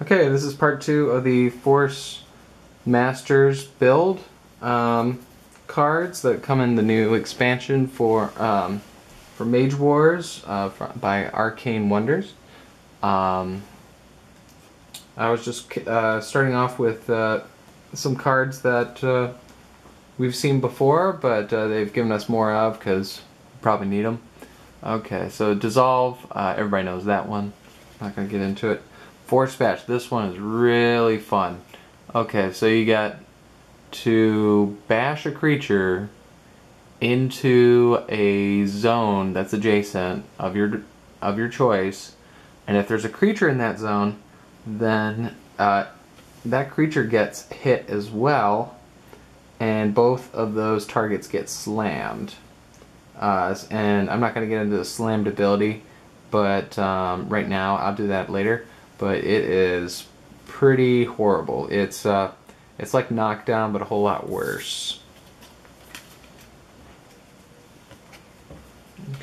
Okay, this is part 2 of the Forcemasters build cards that come in the new expansion for Mage Wars by Arcane Wonders. I was just starting off with some cards that we've seen before, but they've given us more of because we probably need them. Okay, so Dissolve, everybody knows that one. Not going to get into it. Force Patch, this one is really fun. Okay, so you got to bash a creature into a zone that's adjacent of your choice, and if there's a creature in that zone, then that creature gets hit as well, and both of those targets get slammed. And I'm not going to get into the slammed ability, but right now I'll do that later. But it is pretty horrible. It's like Knockdown, but a whole lot worse.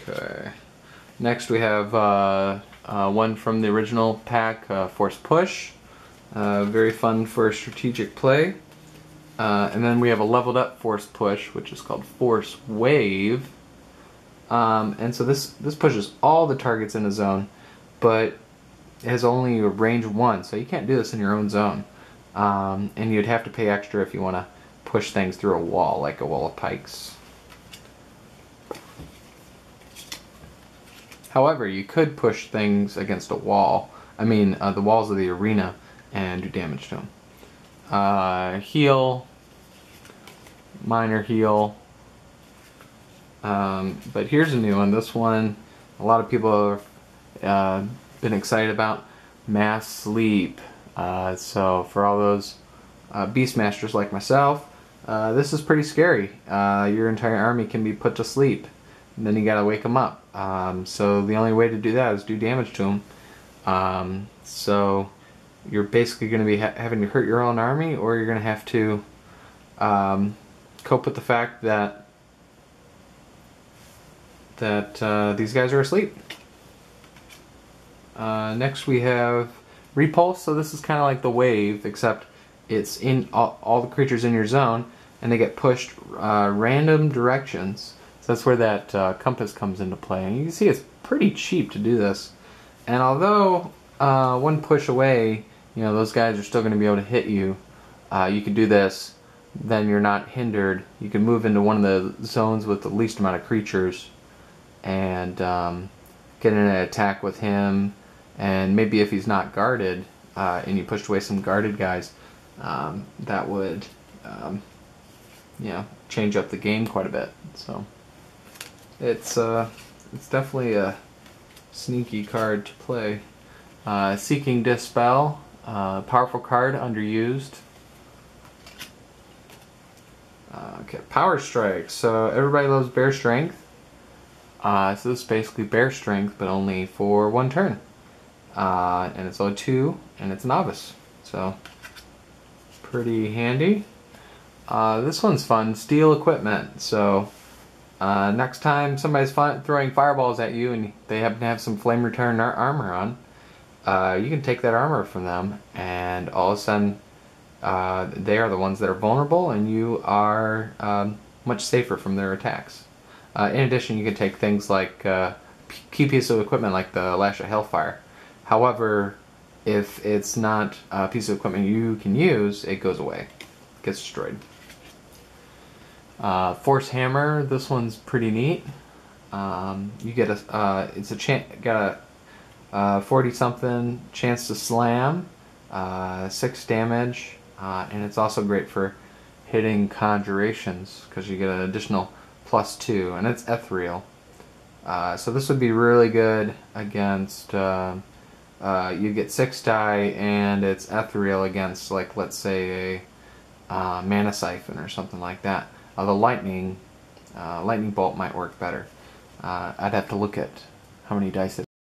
Okay. Next we have one from the original pack, Force Push. Very fun for strategic play. And then we have a leveled up Force Push, which is called Force Wave. And so this pushes all the targets in a zone, but it has only a range of 1, so you can't do this in your own zone. And you'd have to pay extra if you want to push things through a wall, like a wall of pikes. However, you could push things against a wall, the walls of the arena, and do damage to them. Heal, minor heal. But here's a new one. This one, a lot of people have been excited about. Mass Sleep. So for all those Beastmasters like myself, this is pretty scary. Your entire army can be put to sleep, and then you gotta wake them up. So the only way to do that is do damage to them. So you're basically going to be having to hurt your own army, or you're going to have to cope with the fact that these guys are asleep. Next we have Repulse. So this is kind of like the Wave, except it's in all the creatures in your zone, and they get pushed random directions. So that's where that compass comes into play. And you can see it's pretty cheap to do this. And although one push away, those guys are still going to be able to hit you, you can do this, then you're not hindered. You can move into one of the zones with the least amount of creatures and get in an attack with him. And maybe if he's not guarded, and you pushed away some guarded guys, that would change up the game quite a bit. So it's definitely a sneaky card to play. Seeking Dispel, powerful card, underused. Okay, Power Strike. So everybody loves Bear Strength. So this is basically Bear Strength, but only for 1 turn. And it's only 2, and it's Novice. So pretty handy. This one's fun. Steal Equipment. So next time somebody's throwing fireballs at you and they happen to have some flame retardant armor on, you can take that armor from them, and all of a sudden they are the ones that are vulnerable, and you are much safer from their attacks. In addition, you can take things like key piece of equipment like the Lash of Hellfire. However, if it's not a piece of equipment you can use, it goes away, gets destroyed. Force Hammer. This one's pretty neat. You get got a 40-something chance to slam, 6 damage, and it's also great for hitting conjurations because you get an additional +2, and it's ethereal. So this would be really good against. You get 6 die, and it's ethereal against, like, let's say a Mana Siphon or something like that. The lightning bolt might work better. I'd have to look at how many dice it